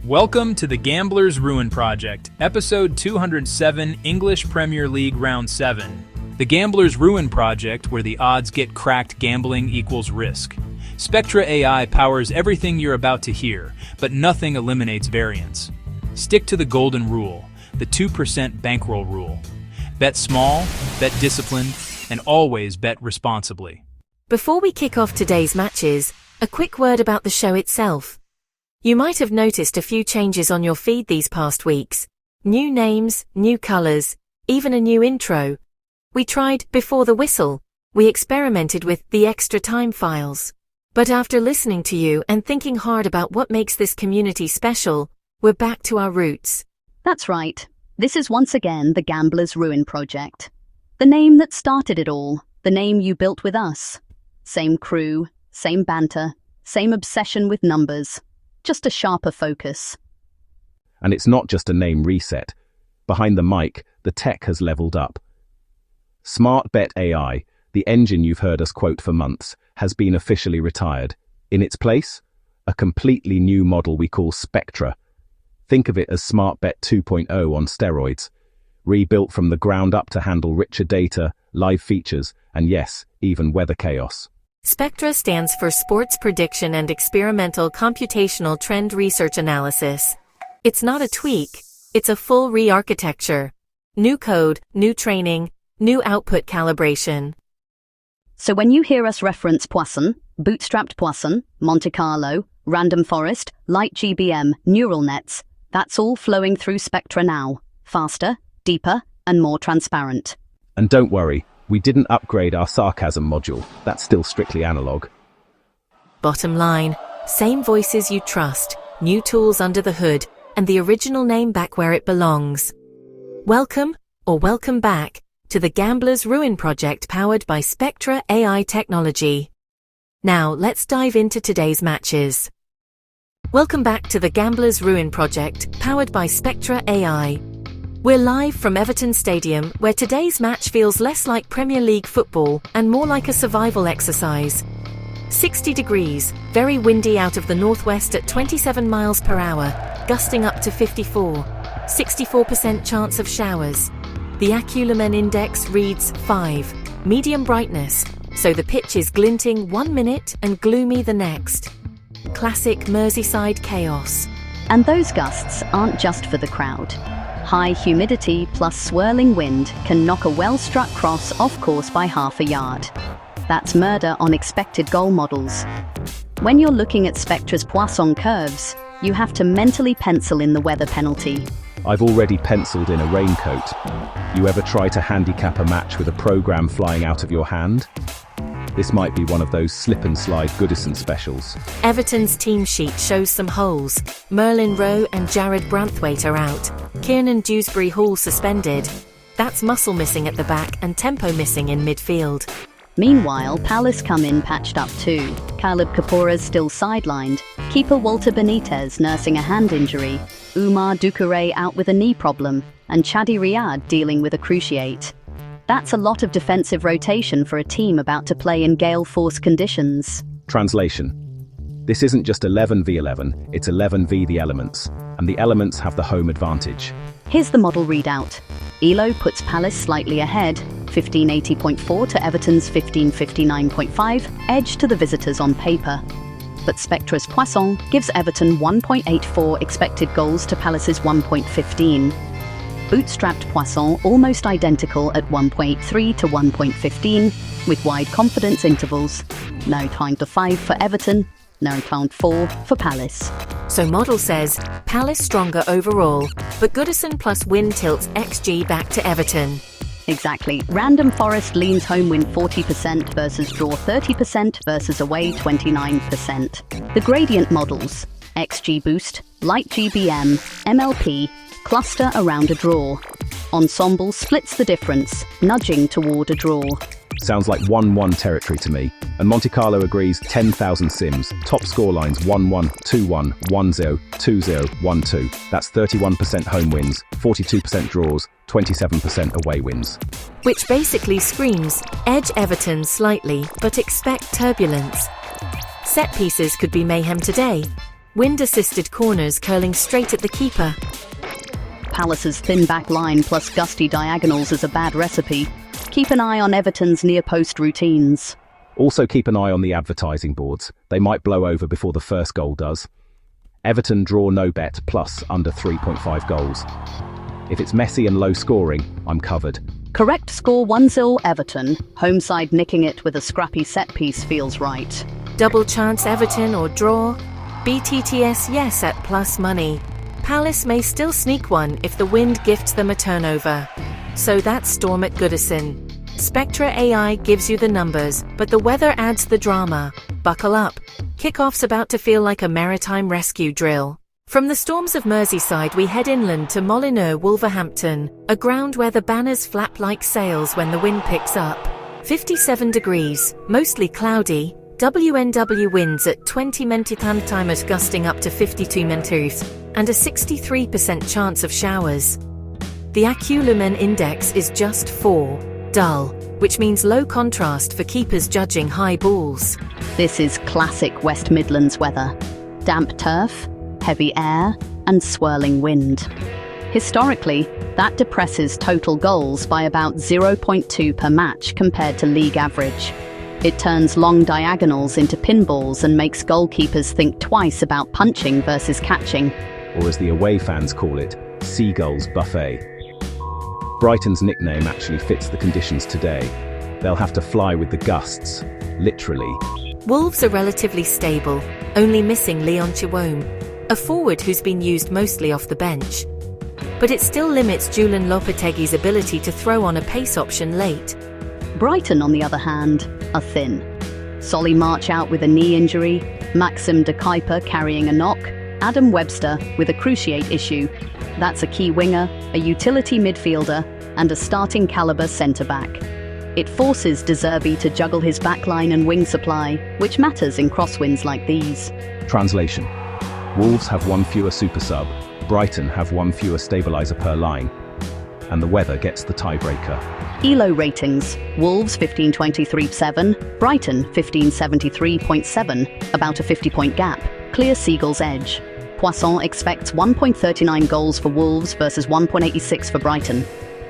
Welcome to the Gambler's Ruin Project, Episode 207, English Premier League Round 7. The Gambler's Ruin Project, where the odds get cracked, gambling equals risk. SPECTRA AI powers everything you're about to hear, but nothing eliminates variance. Stick to the golden rule, the 2% bankroll rule. Bet small, bet disciplined, and always bet responsibly. Before we kick off today's matches, a quick word about the show itself. You might have noticed a few changes on your feed these past weeks. New names, new colors, even a new intro. We tried Before the Whistle. We experimented with the Extra Time files. But after listening to you and thinking hard about what makes this community special, we're back to our roots. That's right. This is once again the Gambler's Ruin Project. The name that started it all, the name you built with us. Same crew, same banter, same obsession with numbers. Just a sharper focus. And it's not just a name reset. Behind the mic, the tech has leveled up. Smart Bet AI, the engine you've heard us quote for months, has been officially retired. In its place, a completely new model we call Spectra. Think of it as Smart Bet 2.0 on steroids, rebuilt from the ground up to handle richer data, live features, and yes, even weather chaos. SPECTRA stands for Sports Prediction and Experimental Computational Trend Research Analysis. It's not a tweak, it's a full re-architecture. New code, new training, new output calibration. So when you hear us reference Poisson, bootstrapped Poisson, Monte Carlo, random forest, light GBM, neural nets, that's all flowing through Spectra now. Faster, deeper, and more transparent. And don't worry, we didn't upgrade our sarcasm module. That's still strictly analog. Bottom line, same voices you trust, new tools under the hood, and the original name back where it belongs. Welcome, or welcome back, to the Gambler's Ruin Project powered by SPECTRA AI technology. Now let's dive into today's matches. Welcome back to the Gambler's Ruin Project powered by SPECTRA AI. We're live from Everton Stadium, where today's match feels less like Premier League football and more like a survival exercise. 60 degrees, very windy out of the northwest at 27 miles per hour, gusting up to 54. 64% chance of showers. The Aculumen Index reads 5, medium brightness, so the pitch is glinting 1 minute and gloomy the next. Classic Merseyside chaos. And those gusts aren't just for the crowd. High humidity plus swirling wind can knock a well-struck cross off course by half a yard. That's murder on expected goal models. When you're looking at Spectra's Poisson curves, you have to mentally pencil in the weather penalty. I've already penciled in a raincoat. You ever try to handicap a match with a program flying out of your hand? This might be one of those slip and slide Goodison specials. Everton's team sheet shows some holes. Merlin Rowe and Jared Branthwaite are out. Kiernan Dewsbury-Hall suspended. That's muscle missing at the back and tempo missing in midfield. Meanwhile, Palace come in patched up too. Caleb Kapoor's still sidelined. Keeper Walter Benitez nursing a hand injury. Umar Doucouré out with a knee problem. And Chadi Riyad dealing with a cruciate. That's a lot of defensive rotation for a team about to play in Gale-Force conditions. Translation. This isn't just 11 v 11, it's 11 v the elements. And the elements have the home advantage. Here's the model readout. ELO puts Palace slightly ahead, 1580.4 to Everton's 1559.5, edge to the visitors on paper. But Spectra's Poisson gives Everton 1.84 expected goals to Palace's 1.15. Bootstrapped Poisson almost identical at 1.3 to 1.15, with wide confidence intervals. No time to 5 for Everton, no time 4 for Palace. So model says, Palace stronger overall, but Goodison plus win tilts XG back to Everton. Exactly. Random Forest leans home win 40% versus draw 30% versus away 29%. The gradient models, XG boost, light GBM, MLP, cluster around a draw. Ensemble splits the difference, nudging toward a draw. Sounds like 1-1 territory to me. And Monte Carlo agrees 10,000 sims. Top scorelines 1-1, 2-1, 1-0, 2-0, 1-2. That's 31% home wins, 42% draws, 27% away wins. Which basically screams, edge Everton slightly, but expect turbulence. Set pieces could be mayhem today. Wind-assisted corners curling straight at the keeper. Palace's thin back line plus gusty diagonals is a bad recipe. Keep an eye on Everton's near-post routines. Also keep an eye on the advertising boards. They might blow over before the first goal does. Everton draw no bet plus under 3.5 goals. If it's messy and low scoring, I'm covered. Correct score 1-0 Everton. Home side nicking it with a scrappy set piece feels right. Double chance Everton or draw? BTTS yes at plus money. Palace may still sneak one if the wind gifts them a turnover. So that's Storm at Goodison. SPECTRA AI gives you the numbers, but the weather adds the drama. Buckle up. Kickoff's about to feel like a maritime rescue drill. From the storms of Merseyside we head inland to Molineux, Wolverhampton, a ground where the banners flap like sails when the wind picks up. 57 degrees, mostly cloudy, WNW winds at 20 meters gusting up to 52 meters, and a 63% chance of showers. The AccuLumen index is just 4, dull, which means low contrast for keepers judging high balls. This is classic West Midlands weather. Damp turf, heavy air, and swirling wind. Historically, that depresses total goals by about 0.2 per match compared to league average. It turns long diagonals into pinballs and makes goalkeepers think twice about punching versus catching. Or as the away fans call it, Seagulls buffet. Brighton's nickname actually fits the conditions today. They'll have to fly with the gusts, literally. Wolves are relatively stable, only missing Leon Chiwome, a forward who's been used mostly off the bench. But it still limits Julian Lopetegui's ability to throw on a pace option late. Brighton, on the other hand, are thin. Solly March out with a knee injury, Maxim de Kuyper carrying a knock, Adam Webster with a cruciate issue. That's a key winger, a utility midfielder, and a starting caliber centre-back. It forces De Zerbi to juggle his backline and wing supply, which matters in crosswinds like these. Translation. Wolves have one fewer super sub, Brighton have one fewer stabiliser per line, and the weather gets the tiebreaker. ELO ratings: Wolves 1523.7, Brighton 1573.7, about a 50-point gap, clear Seagulls edge. Poisson expects 1.39 goals for Wolves versus 1.86 for Brighton.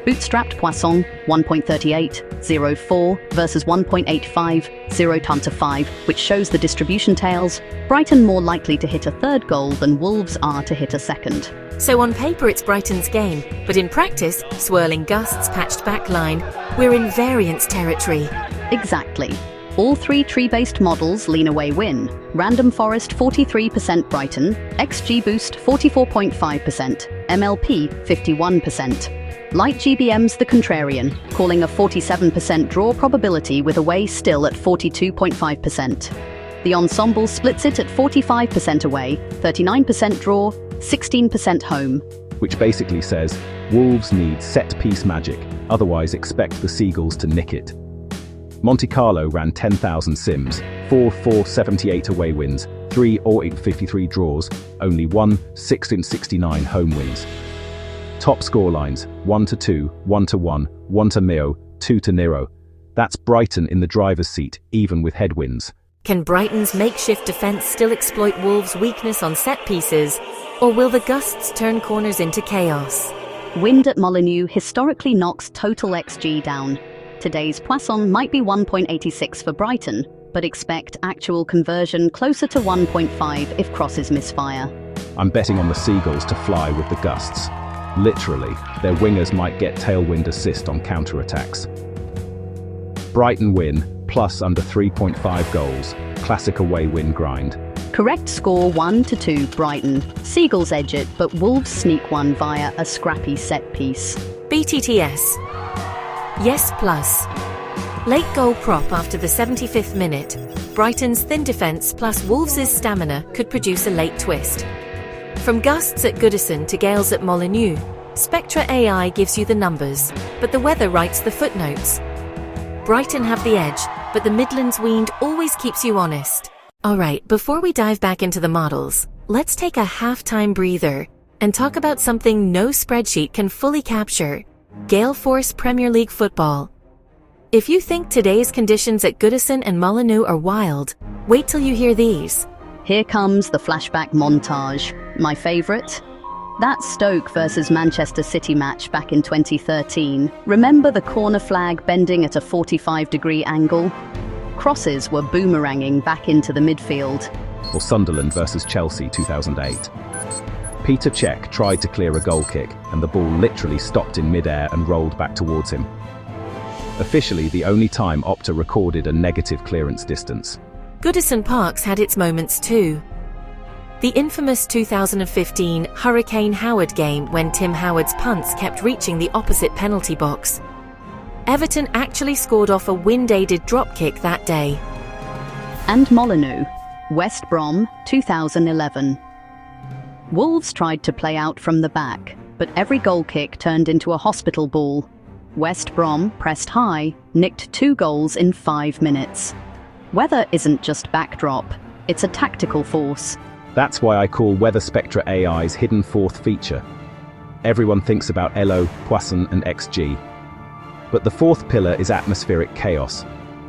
Bootstrapped Poisson 1.38, 0.4 versus 1.85, 0-5, which shows the distribution tails. Brighton more likely to hit a third goal than Wolves are to hit a second. So on paper it's Brighton's game, but in practice, swirling gusts, patched backline, we're in variance territory. Exactly. All three tree-based models lean away win. Random Forest 43% Brighton, XG Boost 44.5%, MLP 51%. Light GBM's the contrarian, calling a 47% draw probability with away still at 42.5%. The ensemble splits it at 45% away, 39% draw, 16% home. Which basically says, Wolves need set-piece magic, otherwise expect the Seagulls to nick it. Monte Carlo ran 10,000 sims, 4-4-78 away wins, 3-8-53 draws, only 1-6-69 home wins. Top scorelines, 1-2, 1-1, 1-0, 2-0. That's Brighton in the driver's seat, even with headwinds. Can Brighton's makeshift defence still exploit Wolves' weakness on set pieces, or will the gusts turn corners into chaos? Wind at Molineux historically knocks total XG down. Today's Poisson might be 1.86 for Brighton, but expect actual conversion closer to 1.5 if crosses misfire. I'm betting on the Seagulls to fly with the gusts. Literally, their wingers might get tailwind assist on counter-attacks. Brighton win, plus under 3.5 goals, classic away win grind. Correct score 1-2 Brighton. Seagulls edge it, but Wolves sneak one via a scrappy set piece. BTTS. Yes plus. Late goal prop after the 75th minute. Brighton's thin defence plus Wolves' stamina could produce a late twist. From gusts at Goodison to gales at Molineux, SPECTRA AI gives you the numbers, but the weather writes the footnotes. Brighton have the edge, but the Midlands wind always keeps you honest. Alright, before we dive back into the models, let's take a halftime breather and talk about something no spreadsheet can fully capture: Gale-Force Premier League football. If you think today's conditions at Goodison and Molineux are wild, wait till you hear these. Here comes the flashback montage. My favourite? That Stoke versus Manchester City match back in 2013. Remember the corner flag bending at a 45-degree angle? Crosses were boomeranging back into the midfield. Or Sunderland versus Chelsea 2008. Peter Cech tried to clear a goal kick, and the ball literally stopped in mid-air and rolled back towards him. Officially, the only time Opta recorded a negative clearance distance. Goodison Park's had its moments too. The infamous 2015 Hurricane Howard game when Tim Howard's punts kept reaching the opposite penalty box. Everton actually scored off a wind-aided drop-kick that day. And Molineux, West Brom, 2011. Wolves tried to play out from the back, but every goal kick turned into a hospital ball. West Brom pressed high, nicked 2 goals in 5 minutes. Weather isn't just backdrop, it's a tactical force. That's why I call Weather SPECTRA AI's hidden fourth feature. Everyone thinks about ELO, Poisson and XG. But the fourth pillar is atmospheric chaos,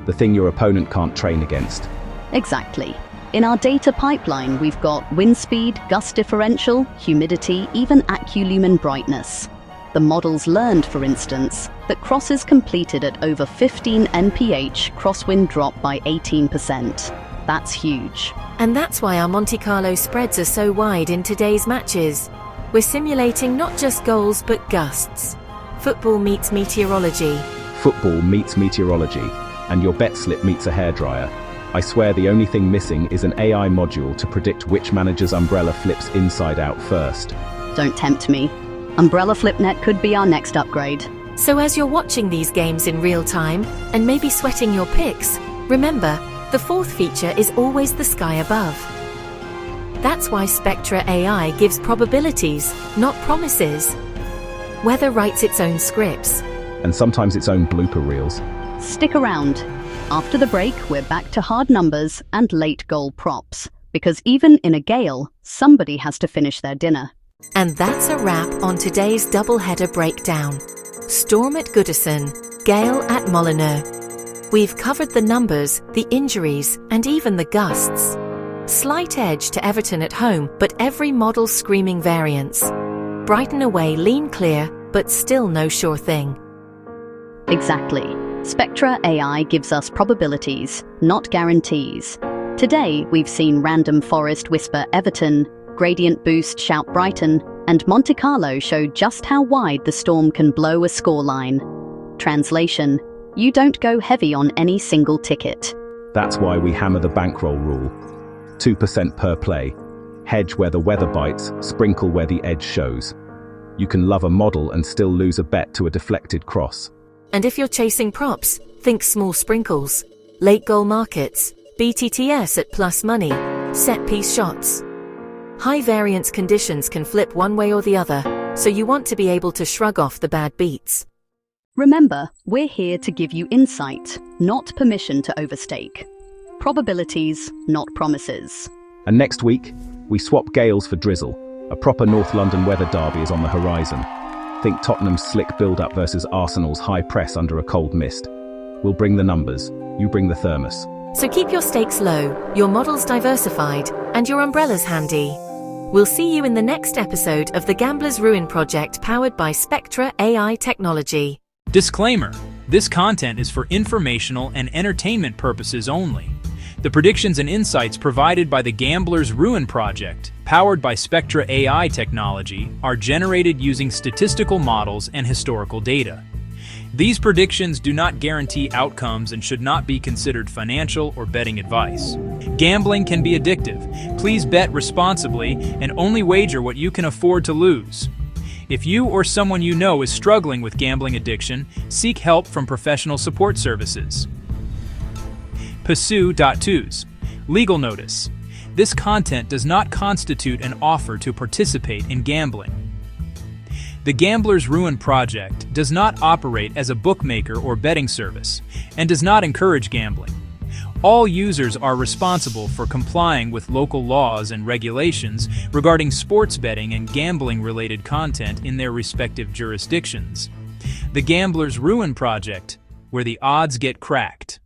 the thing your opponent can't train against. Exactly. In our data pipeline, we've got wind speed, gust differential, humidity, even AccuLumen brightness. The models learned, for instance, that crosses completed at over 15 mph crosswind drop by 18%. That's huge. And that's why our Monte Carlo spreads are so wide in today's matches. We're simulating not just goals but gusts. Football meets meteorology. Football meets meteorology, and your bet slip meets a hairdryer. I swear the only thing missing is an AI module to predict which manager's umbrella flips inside out first. Don't tempt me. Umbrella FlipNet could be our next upgrade. So as you're watching these games in real time, and maybe sweating your picks, remember, the fourth feature is always the sky above. That's why SPECTRA AI gives probabilities, not promises. Weather writes its own scripts. And sometimes its own blooper reels. Stick around. After the break, we're back to hard numbers and late goal props. Because even in a gale, somebody has to finish their dinner. And that's a wrap on today's double-header breakdown. Storm at Goodison, Gale at Molineux. We've covered the numbers, the injuries, and even the gusts. Slight edge to Everton at home, but every model screaming variance. Brighton away lean clear, but still no sure thing. Exactly. SPECTRA AI gives us probabilities, not guarantees. Today, we've seen Random Forest whisper Everton, Gradient Boost shout Brighton, and Monte Carlo show just how wide the storm can blow a scoreline. Translation: you don't go heavy on any single ticket. That's why we hammer the bankroll rule. 2% per play. Hedge where the weather bites, sprinkle where the edge shows. You can love a model and still lose a bet to a deflected cross. And if you're chasing props, think small sprinkles. Late goal markets, BTTS at plus money, set piece shots. High variance conditions can flip one way or the other, so you want to be able to shrug off the bad beats. Remember, we're here to give you insight, not permission to overstake. Probabilities, not promises. And next week, we swap gales for drizzle. A proper North London weather derby is on the horizon. Think Tottenham's slick build-up versus Arsenal's high press under a cold mist. We'll bring the numbers, you bring the thermos. So keep your stakes low, your models diversified, and your umbrellas handy. We'll see you in the next episode of the Gambler's Ruin Project powered by SPECTRA AI technology. Disclaimer: this content is for informational and entertainment purposes only. The predictions and insights provided by the Gambler's Ruin Project, powered by SPECTRA AI technology, are generated using statistical models and historical data. These predictions do not guarantee outcomes and should not be considered financial or betting advice. Gambling can be addictive. Please bet responsibly and only wager what you can afford to lose. If you or someone you know is struggling with gambling addiction, seek help from professional support services. Pursue.twos. Legal notice. This content does not constitute an offer to participate in gambling. The Gambler's Ruin Project does not operate as a bookmaker or betting service and does not encourage gambling. All users are responsible for complying with local laws and regulations regarding sports betting and gambling-related content in their respective jurisdictions. The Gambler's Ruin Project, where the odds get cracked.